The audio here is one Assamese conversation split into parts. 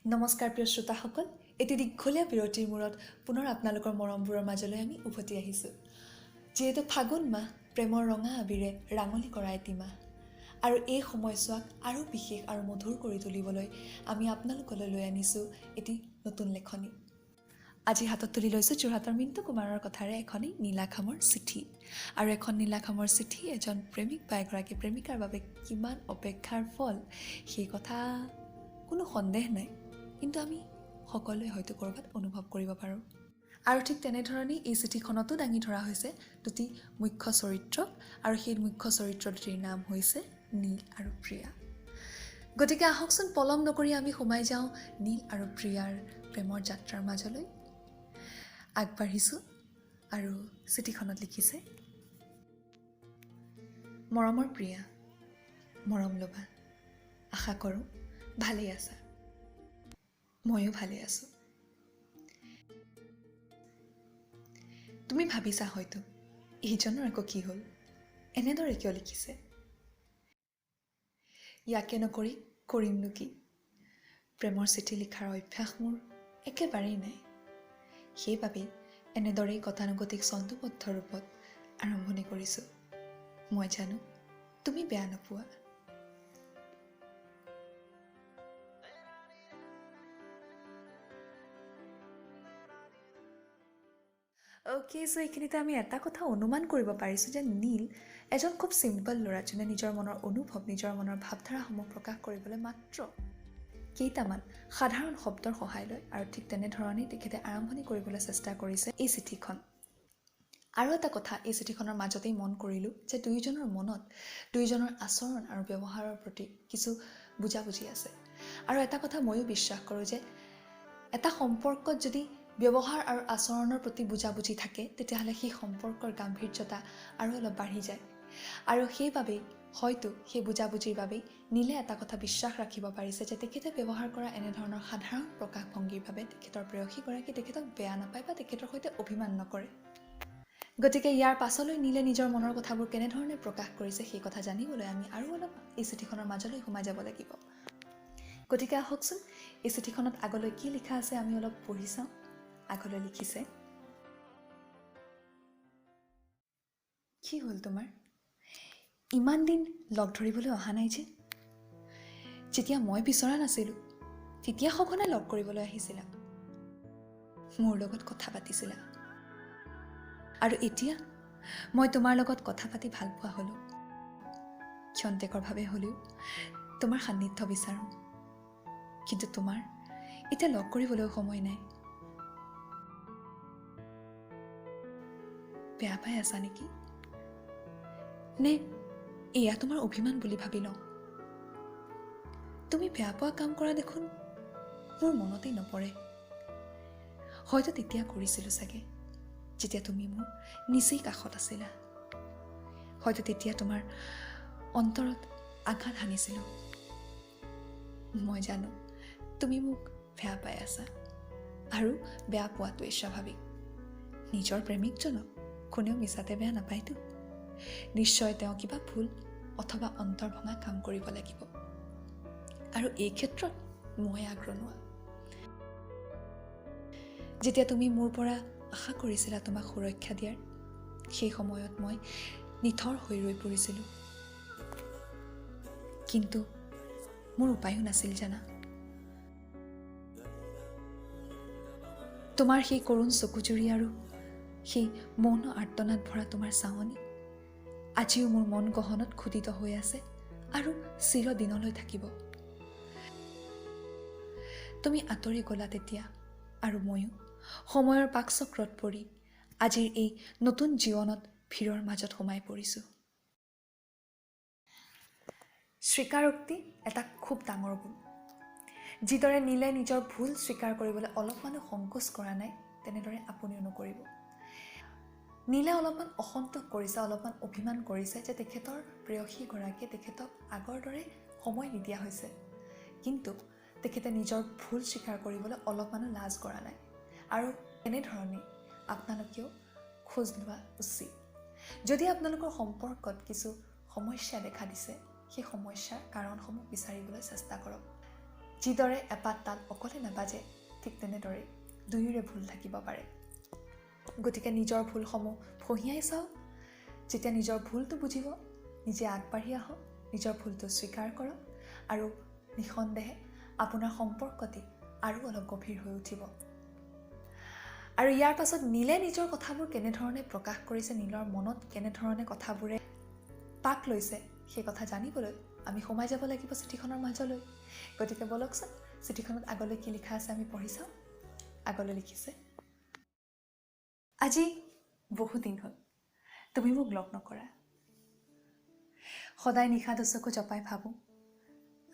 নমস্কাৰ প্ৰিয় শ্ৰোতাসকল, এটি দীঘলীয়া বিৰতিৰ মূৰত পুনৰ আপোনালোকৰ মৰমবোৰৰ মাজলৈ আমি উভতি আহিছোঁ। যিহেতু ফাগুন মাহ প্ৰেমৰ ৰঙা আবিৰে ৰাঙলী কৰা এটি মাহ, আৰু এই সময়ছোৱাক আৰু বিশেষ আৰু মধুৰ কৰি তুলিবলৈ আমি আপোনালোকলৈ লৈ আনিছোঁ এটি নতুন লেখনি। আজি হাতত তুলি লৈছোঁ যোৰহাটৰ মিণ্টু কুমাৰৰ কথাৰে এখনি নীলা খামৰ চিঠি। আৰু এখন নীলা খামৰ চিঠি এজন প্ৰেমিক বা এগৰাকী প্ৰেমিকাৰ বাবে কিমান অপেক্ষাৰ ফল, সেই কথা কোনো সন্দেহ নাই, কিন্তু আমি সকলোৱে হয়তো ক'ৰবাত অনুভৱ কৰিব পাৰোঁ। আৰু ঠিক তেনেধৰণেই এই চিঠিখনতো দাঙি ধৰা হৈছে দুটি মুখ্য চৰিত্ৰ, আৰু সেই মুখ্য চৰিত্ৰ দুটিৰ নাম হৈছে নীল আৰু প্ৰিয়া। গতিকে আহকচোন পলম নকৰি আমি সোমাই যাওঁ নীল আৰু প্ৰিয়াৰ প্ৰেমৰ যাত্ৰাৰ মাজলৈ। আগবাঢ়িছোঁ আৰু চিঠিখনত লিখিছে, মৰমৰ প্ৰিয়া, মৰম ল'বা, আশা কৰোঁ ভালেই আছা। ময়ো ভালে আছোঁ। তুমি ভাবিছা হয়তো এইজনৰ আকৌ কি হ'ল, এনেদৰে কিয় লিখিছে? ইয়াকে নকৰি কৰিমনো কি? প্ৰেমৰ চিঠি লিখাৰ অভ্যাস মোৰ একেবাৰেই নাই। সেইবাবেই এনেদৰেই গতানুগতিক ছন্দবদ্ধ ৰূপত আৰম্ভণি কৰিছোঁ। মই জানো তুমি বেয়া নোপোৱা। অ'কে, চ' এইখিনিতে আমি এটা কথা অনুমান কৰিব পাৰিছোঁ যে নীল এজন খুব চিম্পল ল'ৰা, যোনে নিজৰ মনৰ অনুভৱ, নিজৰ মনৰ ভাৱধাৰাসমূহ প্ৰকাশ কৰিবলৈ মাত্ৰ কেইটামান সাধাৰণ শব্দৰ সহায় লয়, আৰু ঠিক তেনেধৰণেই তেখেতে আৰম্ভণি কৰিবলৈ চেষ্টা কৰিছে এই চিঠিখন। আৰু এটা কথা এই চিঠিখনৰ মাজতেই মন কৰিলোঁ যে দুয়োজনৰ মনত দুয়োজনৰ আচৰণ আৰু ব্যৱহাৰৰ প্ৰতি কিছু বুজাবুজি আছে। আৰু এটা কথা ময়ো বিশ্বাস কৰোঁ যে এটা সম্পৰ্কত যদি ব্যৱহাৰ আৰু আচৰণৰ প্ৰতি বুজাবুজি থাকে, তেতিয়াহ'লে সেই সম্পৰ্কৰ গাম্ভীৰ্যতা আৰু অলপ বাঢ়ি যায়। আৰু সেইবাবেই হয়তো সেই বুজাবুজিৰ বাবেই নীলে এটা কথা বিশ্বাস ৰাখিব পাৰিছে যে তেখেতে ব্যৱহাৰ কৰা এনেধৰণৰ সাধাৰণ প্ৰকাশভংগীৰ বাবে তেখেতৰ প্ৰেয়সীগৰাকী তেখেতক বেয়া নাপায় বা তেখেতৰ সৈতে অভিমান নকৰে। গতিকে ইয়াৰ পাছলৈ নীলে নিজৰ মনৰ কথাবোৰ কেনেধৰণে প্ৰকাশ কৰিছে সেই কথা জানিবলৈ আমি আৰু অলপ এই চিঠিখনৰ মাজলৈ সোমাই যাব লাগিব। গতিকে আহকচোন এই চিঠিখনত আগলৈ কি লিখা আছে আমি অলপ পঢ়ি চাওঁ। আগলৈ লিখিছে, কি হ'ল তোমাৰ? ইমান দিন লগ ধৰিবলৈ অহা নাই যে? যেতিয়া মই বিচৰা নাছিলোঁ তেতিয়া সঘনাই লগ কৰিবলৈ আহিছিলা, মোৰ লগত কথা পাতিছিলা, আৰু এতিয়া মই তোমাৰ লগত কথা পাতি ভাল পোৱা হ'লোঁ। ক্ষন্তেকৰভাৱে হ'লেও তোমাৰ সান্নিধ্য বিচাৰোঁ, কিন্তু তোমাৰ এতিয়া লগ কৰিবলৈও সময় নাই। বেয়া পাই আছা নেকি? নে এয়া তোমাৰ অভিমান বুলি ভাবি লওঁ? তুমি বেয়া পোৱা কাম কৰা দেখোন মোৰ মনতেই নপৰে। হয়তো তেতিয়া কৰিছিলোঁ চাগে, যেতিয়া তুমি মোৰ নিচেই কাষত আছিলা। হয়তো তেতিয়া তোমাৰ অন্তৰত আঘাত হানিছিলোঁ। মই জানো তুমি মোক বেয়া পাই আছা, আৰু বেয়া পোৱাটোৱেই স্বাভাৱিক। নিজৰ প্ৰেমিকজনক কোনেও মিছাতে বেয়া নাপায়তো। নিশ্চয় তেওঁ কিবা ভুল অথবা অন্তৰ ভঙা কাম কৰিব লাগিব, আৰু এই ক্ষেত্ৰত মই আগৰণুৱা। যেতিয়া তুমি মোৰ পৰা আশা কৰিছিলা তোমাক সুৰক্ষা দিয়াৰ, সেই সময়ত মই নিথৰ হৈ ৰৈ পৰিছিলোঁ। কিন্তু মোৰ উপায়ো নাছিল জানা। তোমাৰ সেই কৰুণ চকুজুৰি আৰু সেই মৌন আৰ্তনাদ ভৰা তোমাৰ চাৱনি আজিও মোৰ মন গহনত খোদিত হৈ আছে আৰু চিৰদিনলৈ থাকিব। তুমি আঁতৰি গ'লা তেতিয়া, আৰু ময়ো সময়ৰ পাকচক্ৰত পৰি আজিৰ এই নতুন জীৱনত ভিৰৰ মাজত সোমাই পৰিছোঁ। স্বীকাৰোক্তি এটা খুব ডাঙৰ গুণ। যিদৰে নীলে নিজৰ ভুল স্বীকাৰ কৰিবলৈ অলপমানো সংকোচ কৰা নাই, তেনেদৰে আপুনিও নকৰিব। নীলে অলপমান অসন্তোষ কৰিছে, অলপমান অভিমান কৰিছে যে তেখেতৰ প্ৰেয়সীগৰাকীয়ে তেখেতক আগৰ দৰে সময় নিদিয়া হৈছে, কিন্তু তেখেতে নিজৰ ভুল স্বীকাৰ কৰিবলৈ অলপমানো লাজ কৰা নাই। আৰু এনেধৰণে আপোনালোকেও খোজ লোৱা উচিত। যদি আপোনালোকৰ সম্পৰ্কত কিছু সমস্যা দেখা দিছে, সেই সমস্যাৰ কাৰণসমূহ বিচাৰিবলৈ চেষ্টা কৰক। যিদৰে এপাত তাল অকলে নাবাজে ঠিক তেনেদৰে দুয়োৰে ভুল থাকিব পাৰে। গতিকে নিজৰ ভুলসমূহ ফঁহিয়াই চাওক। যেতিয়া নিজৰ ভুলটো বুজিব, নিজে আগবাঢ়ি আহক, নিজৰ ভুলটো স্বীকাৰ কৰক আৰু নিঃসন্দেহে আপোনাৰ সম্পৰ্কটি আৰু অলপ গভীৰ হৈ উঠিব। আৰু ইয়াৰ পাছত নীলে নিজৰ কথাবোৰ কেনেধৰণে প্ৰকাশ কৰিছে, নীলৰ মনত কেনেধৰণে কথাবোৰে পাক লৈছে, সেই কথা জানিবলৈ আমি সোমাই যাব লাগিব চিঠিখনৰ মাজলৈ। গতিকে বলকচোন চিঠিখনত আগলৈ কি লিখা আছে আমি পঢ়ি চাওঁ। আগলৈ লিখিছে, আজি বহুদিন হ'ল তুমি মোক লগ নকৰা। সদায় নিশা দুচকু জপাই ভাবোঁ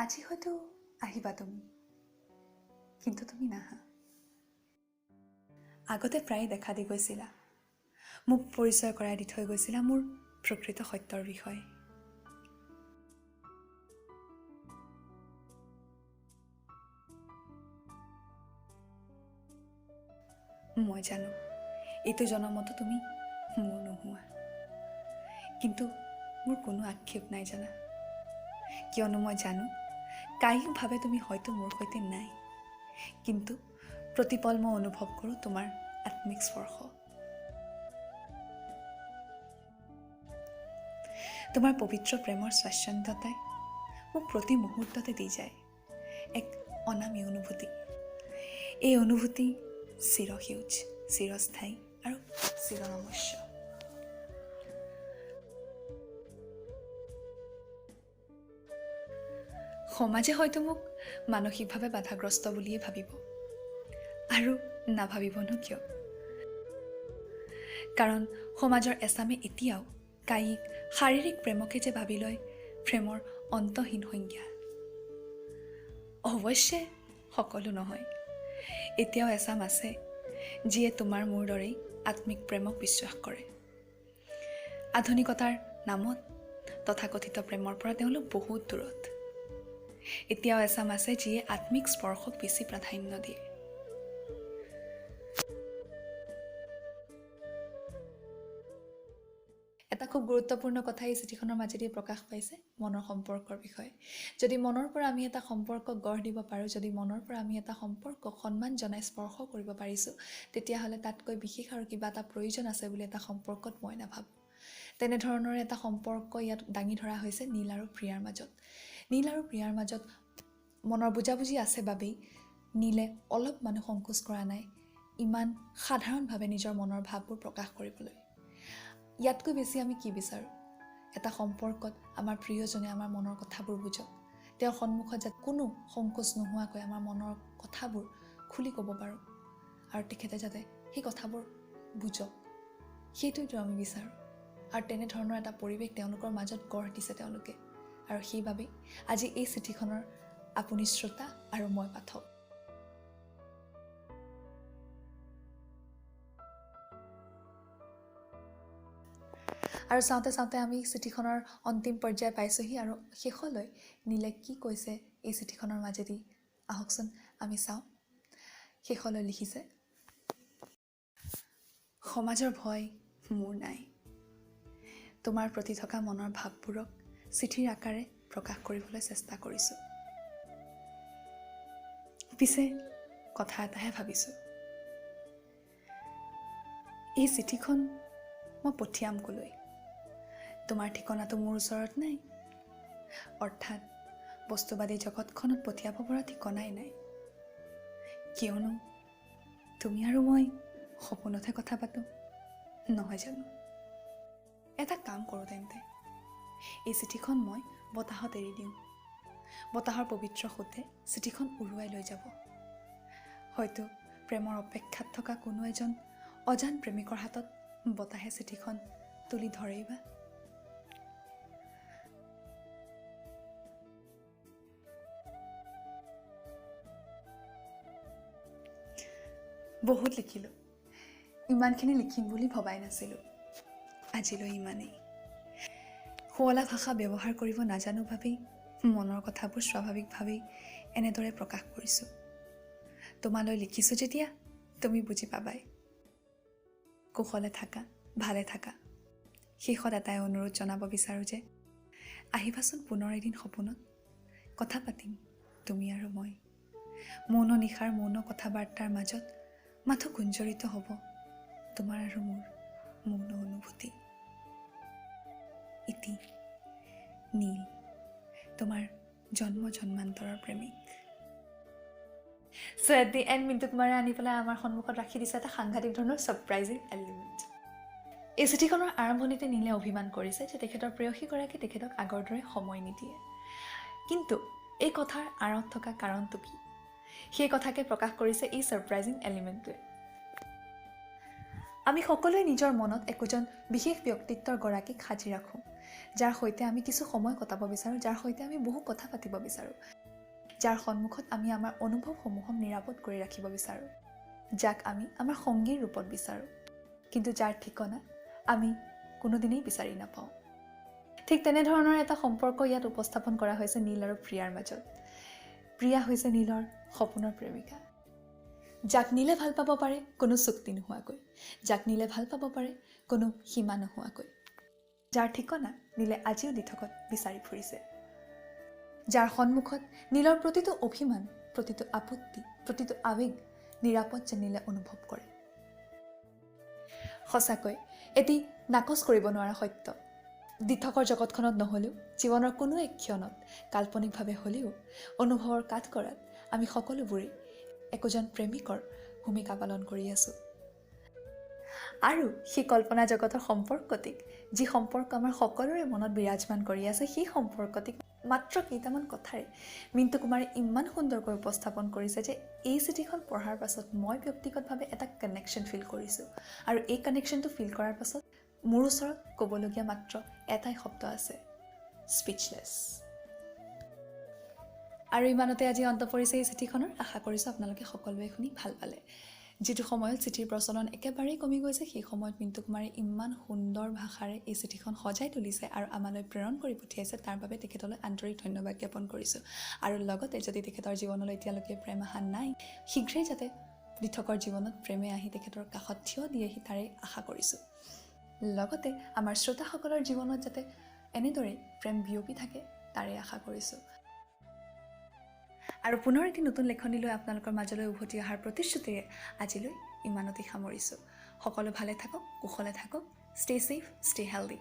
আজি হয়তো আহিবা তুমি, কিন্তু তুমি নাহা। আগতে প্ৰায় দেখা দি গৈছিলা, মোক পৰিচয় কৰাই দি থৈ গৈছিলা মোৰ প্ৰকৃত সত্যৰ বিষয়ে। মই জানো এইটো জনমতো তুমি মোৰ নোহোৱা, কিন্তু মোৰ কোনো আক্ষেপ নাই জানা, কিয়নো মই জানো কায়িকভাৱে তুমি হয়তো মোৰ সৈতে নাই, কিন্তু প্ৰতিপল মই অনুভৱ কৰোঁ তোমাৰ আত্মিক স্পৰ্শ। তোমাৰ পবিত্ৰ প্ৰেমৰ স্বাচ্ছন্দ্যতাই মোক প্ৰতি মুহূৰ্ততে দি যায় এক অনামী অনুভূতি। এই অনুভূতি চিৰসেউজ, চিৰস্থায়ী আৰু চিৰনমস্য। সমাজে হয়তো মোক মানসিকভাৱে বাধাগ্ৰস্ত বুলিয়েই ভাবিব, আৰু নাভাবিবনো কিয়? কাৰণ সমাজৰ এচামে এতিয়াও কায়িক শাৰীৰিক প্ৰেমকে যে ভাবি লয় প্ৰেমৰ অন্তহীন সংজ্ঞা। অৱশ্যে সকলো নহয়, এতিয়াও এচাম আছে যিয়ে তোমাৰ মোৰ দৰেই আত্মিক প্ৰেমক বিশ্বাস কৰে। আধুনিকতাৰ নামত তথাকথিত প্ৰেমৰ পৰা তেওঁলোক বহুত দূৰত। এতিয়াও এচাম আছে যিয়ে আত্মিক স্পৰ্শক বেছি প্ৰাধান্য দিয়ে। এটা খুব গুৰুত্বপূৰ্ণ কথা এই চিঠিখনৰ মাজেদি প্ৰকাশ পাইছে, মনৰ সম্পৰ্কৰ বিষয়ে। যদি মনৰ পৰা আমি এটা সম্পৰ্ক গঢ় দিব পাৰোঁ, যদি মনৰ পৰা আমি এটা সম্পৰ্কক সন্মান জনাই স্পৰ্শ কৰিব পাৰিছোঁ, তেতিয়াহ'লে তাতকৈ বিশেষ আৰু কিবা এটা প্ৰয়োজন আছে বুলি এটা সম্পৰ্কত মই নাভাবোঁ। তেনেধৰণৰ এটা সম্পৰ্ক ইয়াত দাঙি ধৰা হৈছে নীল আৰু প্ৰিয়াৰ মাজত। নীল আৰু প্ৰিয়াৰ মাজত মনৰ বুজাবুজি আছে বাবেই নীলে অলপ মানুহ সংকোচ কৰা নাই ইমান সাধাৰণভাৱে নিজৰ মনৰ ভাৱবোৰ প্ৰকাশ কৰিবলৈ। ইয়াতকৈ বেছি আমি কি বিচাৰোঁ? এটা সম্পৰ্কত আমাৰ প্ৰিয়জনে আমাৰ মনৰ কথাবোৰ বুজক, তেওঁৰ সন্মুখত যাতে কোনো সংকোচ নোহোৱাকৈ আমাৰ মনৰ কথাবোৰ খুলি ক'ব পাৰোঁ, আৰু তেখেতে যাতে সেই কথাবোৰ বুজক, সেইটোৱেতো আমি বিচাৰোঁ। আৰু তেনেধৰণৰ এটা পৰিৱেশ তেওঁলোকৰ মাজত গঢ় দিছে তেওঁলোকে, আৰু সেইবাবেই আজি এই চিঠিখনৰ আপুনি শ্ৰোতা আৰু মই পাঠক। আৰু চাওঁতে চাওঁতে আমি চিঠিখনৰ অন্তিম পৰ্যায় পাইছোঁহি, আৰু শেষলৈ নীলে কি কৈছে এই চিঠিখনৰ মাজেদি আহকচোন আমি চাওঁ। শেষলৈ লিখিছে, সমাজৰ ভয় মোৰ নাই, তোমাৰ প্ৰতি থকা মনৰ ভাৱবোৰক চিঠিৰ আকাৰে প্ৰকাশ কৰিবলৈ চেষ্টা কৰিছোঁ। পিছে কথা এটাহে ভাবিছোঁ, এই চিঠিখন মই পঠিয়াম কলৈ? তোমাৰ ঠিকনাটো মোৰ ওচৰত নাই, অৰ্থাৎ বস্তুবাদী জগতখনত পঠিয়াব পৰা ঠিকনাই নাই, কিয়নো তুমি আৰু মই সপোনতহে কথা পাতোঁ, নহয় জানো? এটা কাম কৰোঁ তেন্তে, এই চিঠিখন মই বতাহত এৰি দিওঁ। বতাহৰ পবিত্ৰ সোঁতে চিঠিখন উৰুৱাই লৈ যাব। হয়তো প্ৰেমৰ অপেক্ষাত থকা কোনো এজন অজান প্ৰেমিকৰ হাতত বতাহে চিঠিখন তুলি ধৰেই বা। বহুত লিখিলোঁ, ইমানখিনি লিখিম বুলি ভবাই নাছিলোঁ। আজিলৈ ইমানেই। শুৱলা ভাষা ব্যৱহাৰ কৰিব নাজানো বাবেই মনৰ কথাবোৰ স্বাভাৱিকভাৱেই এনেদৰে প্ৰকাশ কৰিছোঁ। তোমালৈ লিখিছোঁ যেতিয়া তুমি বুজি পাবাই। কুশলে থাকা, ভালে থাকা। শেষত এটাই অনুৰোধ জনাব বিচাৰোঁ যে আহিবাচোন পুনৰ এদিন সপোনত, কথা পাতিম তুমি আৰু মই। মৌন নিশাৰ মৌন কথাবাৰ্তাৰ মাজত মাথো গুঞ্জৰিত হ'ব তোমাৰ আৰু মোৰ মৌন অনুভূতি। ইতি নীল, তোমাৰ জন্ম জন্মান্তৰৰ প্ৰেমিক। চ' এট দি এণ্ড মিণ্টু কুমাৰে আনি পেলাই আমাৰ সন্মুখত ৰাখি দিছে এটা সাংঘাতিক ধৰণৰ ছাৰপ্ৰাইজিং এলিমেণ্ট। এই চিঠিখনৰ আৰম্ভণিতে নীলে অভিমান কৰিছে যে তেখেতৰ প্ৰেয়সীগৰাকী তেখেতক আগৰ দৰে সময় নিদিয়ে। কিন্তু এই কথাৰ আঁৰত থকা কাৰণটো কি, সেই কথাকে প্ৰকাশ কৰিছে এই ছাৰপ্ৰাইজিং এলিমেণ্টটোৱে। আমি সকলোৱে নিজৰ মনত একোজন বিশেষ ব্যক্তিত্বৰ গৰাকীক সাজি ৰাখোঁ, যাৰ সৈতে আমি কিছু সময় কটাব বিচাৰোঁ, যাৰ সৈতে আমি বহু কথা পাতিব বিচাৰোঁ, যাৰ সন্মুখত আমি আমাৰ অনুভৱসমূহক নিৰাপদ কৰি ৰাখিব বিচাৰোঁ, যাক আমি আমাৰ সংগীৰ ৰূপত বিচাৰোঁ, কিন্তু যাৰ ঠিকনা আমি কোনোদিনেই বিচাৰি নাপাওঁ। ঠিক তেনেধৰণৰ এটা সম্পৰ্ক ইয়াত উপস্থাপন কৰা হৈছে নীল আৰু প্ৰিয়াৰ মাজত। প্ৰিয়া হৈছে নীলৰ সপোনৰ প্ৰেমিকা, যাক নীলে ভাল পাব পাৰে কোনো চুক্তি নোহোৱাকৈ, যাক নীলে ভাল পাব পাৰে কোনো সীমা নোহোৱাকৈ, যাৰ ঠিকনা নীলে আজিও দিঠকত বিচাৰি ফুৰিছে, যাৰ সন্মুখত নীলৰ প্ৰতিটো অভিমান, প্ৰতিটো আপত্তি, প্ৰতিটো আৱেগ নিৰাপদ যেন নীলে অনুভৱ কৰে। সঁচাকৈ এটি নাকচ কৰিব নোৱাৰা সত্য। দিঠকৰ জগতখনত নহ'লেও জীৱনৰ কোনো এক ক্ষণত কাল্পনিকভাৱে হ'লেও অনুভৱৰ কাঠগড়াত আমি সকলোবোৰেই একোজন প্ৰেমিকৰ ভূমিকা পালন কৰি আছোঁ। আৰু সেই কল্পনা জগতৰ সম্পৰ্কটিক, যি সম্পৰ্ক আমাৰ সকলোৰে মনত বিৰাজমান কৰি আছে, সেই সম্পৰ্কটিক মাত্ৰ কেইটামান কথাৰে মিণ্টু কুমাৰে ইমান সুন্দৰকৈ উপস্থাপন কৰিছে যে এই চিঠিখন পঢ়াৰ পাছত মই ব্যক্তিগতভাৱে এটা কানেকশ্যন ফিল কৰিছোঁ। আৰু এই কানেকশ্যনটো ফিল কৰাৰ পাছত মোৰ ওচৰত ক'বলগীয়া মাত্ৰ এটাই শব্দ আছে, স্পীচলেছ। আৰু ইমানতে আজি অন্ত পৰিছে এই চিঠিখনৰ। আশা কৰিছোঁ আপোনালোকে সকলোৱে শুনি ভাল পালে। যিটো সময়ত চিঠিৰ প্ৰচলন একেবাৰেই কমি গৈছে, সেই সময়ত মিণ্টু কুমাৰে ইমান সুন্দৰ ভাষাৰে এই চিঠিখন সজাই তুলিছে আৰু আমালৈ প্ৰেৰণ কৰি পঠিয়াইছে, তাৰ বাবে তেখেতলৈ আন্তৰিক ধন্যবাদ জ্ঞাপন কৰিছোঁ। আৰু লগতে যদি তেখেতৰ জীৱনলৈ এতিয়ালৈকে প্ৰেম অহা নাই, শীঘ্ৰেই যাতে দিঠকৰ জীৱনত প্ৰেমে আহি তেখেতৰ কাষত থিয় দিয়েহি তাৰে আশা কৰিছোঁ। লগতে আমাৰ শ্ৰোতাসকলৰ জীৱনত যাতে এনেদৰেই প্ৰেম বিয়পি থাকে তাৰে আশা কৰিছোঁ। আৰু পুনৰ এটি নতুন লেখনি লৈ আপোনালোকৰ মাজলৈ উভতি অহাৰ প্ৰতিশ্ৰুতিৰে আজিলৈ ইমানতে সামৰিছোঁ। সকলো ভালে থাকক, কুশলে থাকক, ষ্টে ছেফ, ষ্টে হেল্ডি।